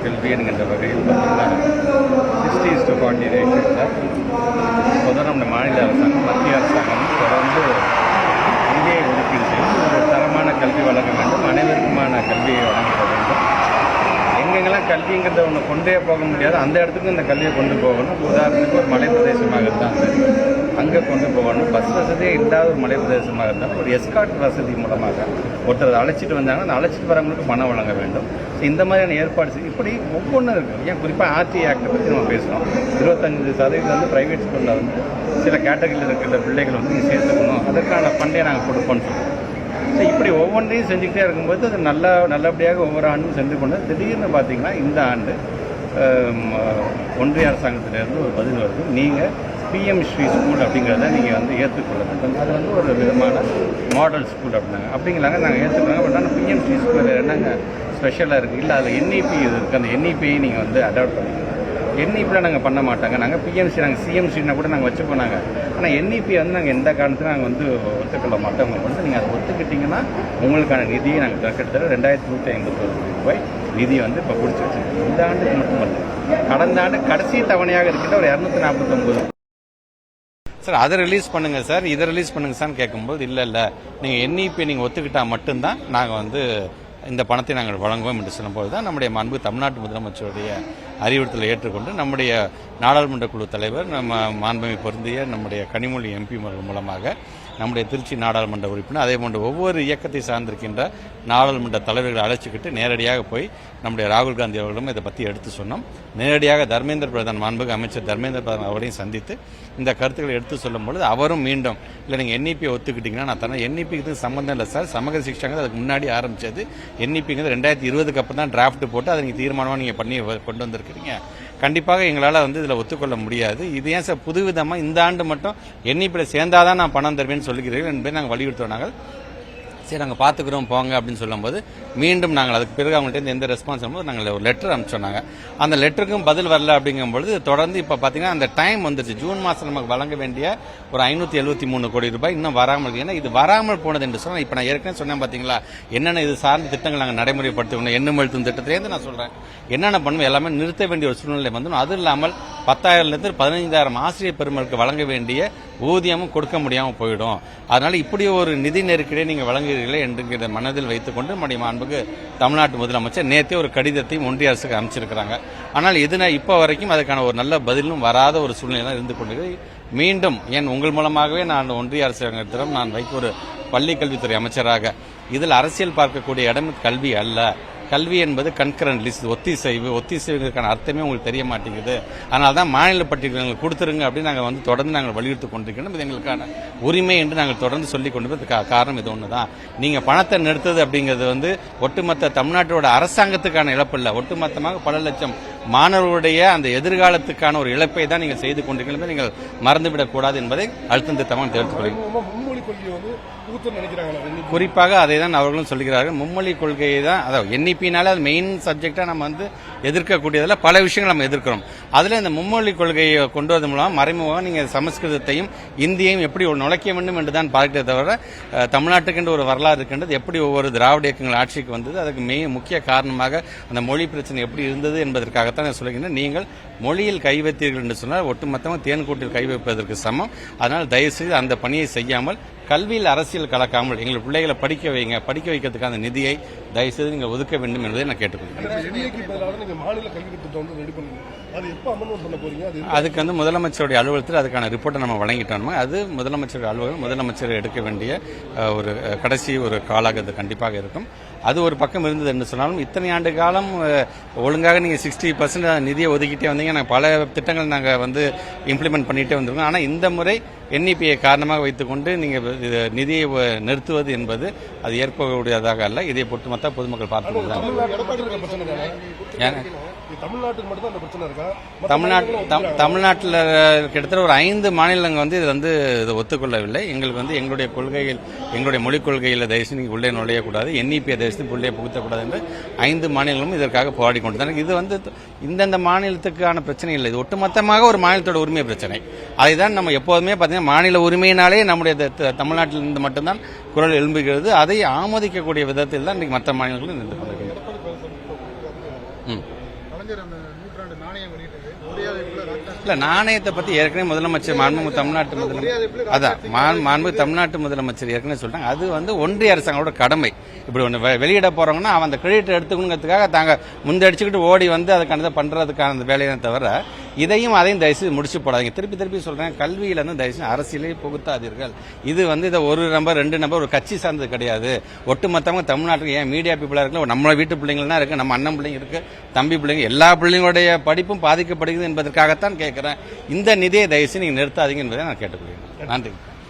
கல்வி என்கின்ற வகையில் பார்த்தீங்கன்னா 60:40 ரேஷியோவில் இப்போதான் நம்ம மாநில அரசாங்கம் மத்திய அரசாங்கம் தொடர்ந்து இந்தியை ஒதுக்கீடு செய்து ஒரு தரமான கல்வி வழங்க வேண்டும், அனைவருக்குமான கல்வியை வழங்க வேண்டும். எங்கெங்கெல்லாம் கல்விங்கிறத ஒன்று கொண்டே போக முடியாது அந்த இடத்துக்கு இந்த கல்வியை கொண்டு போகணும். உதாரணத்துக்கு ஒரு மலை பிரதேசமாக இருந்தால் சரி அங்கே கொண்டு போகணும். பஸ் வசதியே இல்லாத ஒரு மலை பிரதேசமாக இருந்தாலும் ஒரு எஸ்கார்ட் வசதி மூலமாக ஒருத்தர் அழைச்சிட்டு வந்தாங்கன்னா அந்த அழைச்சிட்டு வரவங்களுக்கு பணம் வழங்க வேண்டும். இந்த மாதிரியான ஏற்பாடு செய்யும். இப்படி ஒவ்வொன்றும் இருக்குது. ஏன் குறிப்பாக ஆர்டி ஆக்டை பற்றி நம்ம பேசுகிறோம். 25% வந்து ப்ரைவேட் ஸ்கூலில் வந்து சில கேட்டகரியில் இருக்கிற பிள்ளைகள் வந்து நீங்கள் சேர்த்துக்கணும், அதற்கான ஃபண்டே நாங்கள் கொடுப்போம்னு சொல்லுவோம். ஸோ இப்படி ஒவ்வொன்றையும் செஞ்சுக்கிட்டே இருக்கும்போது அது நல்லபடியாக ஒவ்வொரு ஆண்டும் சென்று கொண்டு திடீர்னு பார்த்தீங்கன்னா இந்த ஆண்டு ஒன்றிய அரசாங்கத்திலேருந்து ஒரு பதில் வருது, நீங்கள் பிஎம் ஸ்ரீ ஸ்கூல் அப்படிங்கிறத நீங்கள் வந்து ஏற்றுக்கொள்ள வேண்டும். அது வந்து ஒரு விதமான மாடல் ஸ்கூல் அப்படிங்கிறாங்க. நாங்கள் ஏற்றுக்கிறோங்க. பட் ஆனால் பிஎம் ஸ்ரீ ஸ்கூலில் என்னங்க ஸ்பெஷலாக இருக்குது? இல்லை அதில் என்இபி இது இருக்குது. அந்த என்இபியை நீங்கள் வந்து அடாப்ட் பண்ணிக்கலாம். என்இபியில் நாங்கள் பண்ண மாட்டாங்க. நாங்கள் பிஎம்சி நாங்கள் சிஎம்சின்னா கூட நாங்கள் வச்சுப்போம். நாங்கள் ஆனால் என்இபி வந்து நாங்கள் எந்த காரணத்தில் நாங்கள் வந்து ஒத்துக்கொள்ள மாட்டோம். உங்களுக்கு வந்து நீங்கள் அதை ஒத்துக்கிட்டிங்கன்னா உங்களுக்கான நிதியை நாங்கள் கிட்டத்தட்ட 2151 கோடி ரூபாய் நிதியை வந்து இப்போ பிடிச்சி வச்சுருக்கோம். இந்த ஆண்டுக்கு மட்டுமல்ல, கடந்த ஆண்டு கடைசி தவணையாக இருக்கின்ற ஒரு 249 சார் அதை ரிலீஸ் பண்ணுங்கள் சார், இதை ரிலீஸ் பண்ணுங்கள் சார்னு கேட்கும்போது இல்லை நீங்கள் என்இபி நீங்கள் ஒத்துக்கிட்டால் மட்டும்தான் நாங்கள் வந்து இந்த பணத்தை நாங்கள் வழங்குவோம் என்று சொல்லும்போது தான் நம்முடைய மாண்பு தமிழ்நாட்டு முதலமைச்சருடைய அறிவுறுத்தலை ஏற்றுக்கொண்டு நம்முடைய நாடாளுமன்ற குழு தலைவர் நம்ம மாண்புமை பொருந்திய நம்முடைய கனிமொழி எம்பி மூலமாக நம்முடைய திருச்சி நாடாளுமன்ற உறுப்பினர் அதே போன்று ஒவ்வொரு இயக்கத்தை சார்ந்திருக்கின்ற நாடாளுமன்ற தலைவர்களை அழைச்சிக்கிட்டு நேரடியாக போய் நம்முடைய ராகுல் காந்தி அவர்களும் இதை பற்றி எடுத்து சொன்னோம். நேரடியாக தர்மேந்திர பிரதான் மாண்புமிகு அமைச்சர் தர்மேந்திர பிரதான் அவரையும் சந்தித்து இந்த கருத்துக்களை எடுத்து சொல்லும் பொழுது அவரும் மீண்டும் இல்லை நீங்கள் என்இபியை ஒத்துக்கிட்டீங்கன்னா நான் தரேன். என்இபிக்கு சம்மந்தம் இல்லை சார், சமூக சிக்ஷாங்கிறது அதுக்கு முன்னாடி ஆரம்பிச்சது. என்இபிங்கிறது 2020 அப்புறம் தான் டிராஃப்ட் போட்டு அதை நீங்கள் தீர்மானமாக நீங்கள் பண்ணி கொண்டு வந்திருக்கிறீங்க. கண்டிப்பாக எங்களால் வந்து இதில் ஒத்துக்கொள்ள முடியாது. இது ஏன் சார் புதுவிதமாக இந்த ஆண்டு மட்டும் என்இபியில் சேர்ந்தாதான் நான் பணம் தருவேன்னு சொல்லுகிறீர்கள் என்பதை நாங்கள் வலியுறுத்துவோம். நாங்கள் சரி நாங்கள் பார்த்துக்கிறோம் போங்க அப்படின்னு சொல்லும்போது மீண்டும் நாங்கள் அதுக்கு பிறகு அவங்கள்ட்ட எந்த ரெஸ்பான்ஸ் ஆகும்போது நாங்கள் ஒரு லெட்டர் அனுப்பிச்சோன்னாங்க. அந்த லெட்டருக்கும் பதில் வரல அப்படிங்கும்பொழுது தொடர்ந்து இப்போ பார்த்தீங்கன்னா அந்த டைம் வந்துருச்சு. ஜூன் மாதம் நமக்கு வழங்க வேண்டிய ஒரு 573 கோடி ரூபாய் இன்னும் வராமல் இருக்கு. ஏன்னா இது வராமல் போனது என்று சொன்னால் இப்போ நான் ஏற்கனவே சொன்னேன் பார்த்தீங்களா, என்னென்ன இது சார்ந்த திட்டங்கள் நாங்கள் நடைமுறைப்படுத்தணும். எண்ணும் எழுத்தும் திட்டத்திலேருந்து நான் சொல்கிறேன் என்னென்ன பண்ணுவோம் எல்லாமே நிறுத்த வேண்டிய ஒரு சூழ்நிலை வந்துடும். அதுவும் இல்லாமல் 10,000 15,000 ஆசிரியர் பெருமளுக்கு வழங்க வேண்டிய ஊதியமும் கொடுக்க முடியாமல் போயிடும். அதனால இப்படி ஒரு நிதி நெருக்கடியை நீங்கள் வழங்குகிறீர்களே என்கிற மனதில் வைத்துக்கொண்டு நம்முடைய மாண்புக்கு தமிழ்நாட்டு முதலமைச்சர் நேற்றே ஒரு கடிதத்தையும் ஒன்றிய அரசுக்கு அமைச்சிருக்கிறாங்க. ஆனால் இப்போ வரைக்கும் அதுக்கான ஒரு நல்ல பதிலும் வராத ஒரு சூழ்நிலை இருந்து கொண்டு மீண்டும் ஏன் உங்கள் மூலமாகவே நான் ஒன்றிய அரசாங்கத்திடம் நான் வைக்க ஒரு பள்ளிக்கல்வித்துறை அமைச்சராக இதில் அரசியல் பார்க்கக்கூடிய இடம் கல்வி அல்ல. கல்வி என்பது கன்கரண்ட் லிஸ்ட், ஒத்திசைவுக்கான அர்த்தமே உங்களுக்கு தெரிய மாட்டேங்குது. அதனால தான் மாநில பட்டியல்கள் கொடுத்துருங்க அப்படின்னு நாங்கள் வந்து தொடர்ந்து நாங்கள் வலியுறுத்தி கொண்டிருக்கணும். இது எங்களுக்கான உரிமை என்று நாங்கள் தொடர்ந்து சொல்லிக் கொண்டு காரணம் இது ஒன்று தான். நீங்கள் பணத்தை நிறுத்தது அப்படிங்கிறது வந்து ஒட்டுமொத்த தமிழ்நாட்டோட அரசாங்கத்துக்கான இழப்பு இல்லை, ஒட்டுமொத்தமாக பல லட்சம் மாணவர்களுடைய அந்த எதிர்காலத்துக்கான ஒரு இழப்பை தான் நீங்கள் செய்து கொண்டிருக்கிறது. நீங்கள் மறந்துவிடக்கூடாது என்பதை அழுத்தம் திட்டமாக தெரிவித்துக் குறிப்பாக அதை தான் அவர்களும் சொல்கிறார்கள். மும்மொழி கொள்கையை தான், அதாவது என்இபினால அது மெயின் சப்ஜெக்டா நம்ம வந்து எதிர்க்கக்கூடியதில் பல விஷயங்கள் நம்ம எதிர்க்கிறோம். அதில் இந்த மும்மொழி கொள்கையை கொண்டு வரது மூலம் மறைமுகமாக நீங்கள் சமஸ்கிருதத்தையும் இந்தியையும் எப்படி நுழைக்க வேண்டும் என்று தான் பார்க்கிறத தவிர தமிழ்நாட்டுக்கென்று ஒரு வரலாறு இருக்கின்றது. எப்படி ஒவ்வொரு திராவிட இயக்கங்கள் ஆட்சிக்கு வந்தது அதுக்கு முக்கிய காரணமாக அந்த மொழி பிரச்சனை எப்படி இருந்தது என்பதற்காகத்தான் நான் சொல்லுகிறேன். நீங்கள் மொழியில் கை வைத்தீர்கள் என்று சொன்னால் ஒட்டுமொத்தமாக தேன்கூட்டில் கை வைப்பதற்கு சமம். அதனால் தயவுசெய்து அந்த பணியை செய்யாமல் கல்வியில் அரசியல் கலக்காமல் எங்கள் பிள்ளைகளை படிக்க வைக்கிறதுக்கான நிதியை தயவுசெய்து நீங்கள் ஒதுக்க வேண்டும் என்பதை நான் கேட்டுக்கொள்கிறேன். அதுக்கு வந்து முதலமைச்சருடைய அலுவலகத்தில் அதுக்கான ரிப்போர்ட்டை நம்ம வழங்கிட்டோம். அது முதலமைச்சருடைய அலுவலகம் முதலமைச்சர் எடுக்க வேண்டிய ஒரு கடைசி ஒரு காலாக அது கண்டிப்பாக இருக்கும். அது ஒரு பக்கம் இருந்தது என்று சொன்னாலும் இத்தனை ஆண்டு காலம் ஒழுங்காக நீங்கள் 60% நிதியை ஒதுக்கிட்டே வந்தீங்க. நாங்கள் பல திட்டங்கள் நாங்கள் வந்து இம்ப்ளிமெண்ட் பண்ணிகிட்டே வந்திருக்கோம். ஆனால் இந்த முறை என்இபியை காரணமாக வைத்துக்கொண்டு நீங்கள் நிதியை நிறுத்துவது என்பது அது ஏற்கக்கூடியதாக அல்ல. இதை ஒட்டுமொத்த பொதுமக்கள் பார்த்து தமிழ்நாட்டில் கிட்டத்தட்ட ஒரு 5 மாநிலங்கள் வந்து இது வந்து இதை ஒத்துக்கொள்ளவில்லை. எங்களுக்கு வந்து எங்களுடைய கொள்கையில் எங்களுடைய மொழிக் கொள்கையில் தயவுசெய்து நீங்கள் உள்ளே நுழையக்கூடாது, என்இபியை தயவுசெய்து உள்ளே புகுத்தக்கூடாது என்று 5 மாநிலங்களும் இதற்காக போராடி கொண்டு இது வந்து இந்தந்த மாநிலத்துக்கான பிரச்சனை இல்லை, இது ஒட்டுமொத்தமாக ஒரு மாநிலத்தோட உரிமை பிரச்சனை. அதை தான் நம்ம எப்போதுமே பார்த்தீங்கன்னா மாநில உரிமையினாலே நம்முடைய தமிழ்நாட்டிலிருந்து மட்டும்தான் குரல் எழும்புகிறது. அதை ஆமோதிக்கக்கூடிய விதத்தில் தான் இன்றைக்கு மற்ற மாநிலங்களும் நின்று கொண்டிருக்கிறது. கலைஞர் அந்த நூற்றாண்டு நாணயம் வெளியிட்டது மரியாதைக்குள்ள ராஜ்நாத் இல்லை, நாணயத்தை பற்றி ஏற்கனவே முதலமைச்சர் மாண்புமிகு தமிழ்நாட்டு முதலமைச்சர் மாண்புமிகு தமிழ்நாட்டு முதலமைச்சர் ஏற்கனவே சொல்லிட்டாங்க. அது வந்து ஒன்றிய அரசாங்களோட கடமை. இப்படி ஒன்று வெளியிட போறவங்கன்னா அவன் அந்த கிரெடிட் எடுத்துக்கணுங்கிறதுக்காக தாங்க முந்தடிச்சுக்கிட்டு ஓடி வந்து அதுக்கானதை பண்றதுக்கான அந்த வேலையை தவிர இதையும் தயவுசெய்து முடிச்சு போடாதீங்க. திருப்பி சொல்றேன், கல்வியில இருந்து தயவுசெய்து அரசியலே புகுத்தாதீர்கள். இது வந்து இதை ஒரு நம்பர் 2 நம்பர் ஒரு கட்சி சார்ந்தது கிடையாது. ஒட்டுமொத்தமாக தமிழ்நாட்டுக்கு ஏன் மீடியா பீப்புளா இருக்கு, நம்ம வீட்டு பிள்ளைங்கள்லாம் இருக்கு, நம்ம அண்ணன் பிள்ளைங்க இருக்கு, தம்பி பிள்ளைங்க, எல்லா பிள்ளைங்களுடைய படிப்பும் பாதிக்கப்படுகிறது என்பதற்காகத்தான் கேட்கிறேன். இந்த நிதியை தயவுசெய்து நீங்க நிறுத்தாதீங்க என்பதை நான் கேட்டுக்கொள்கிறேன். நன்றி.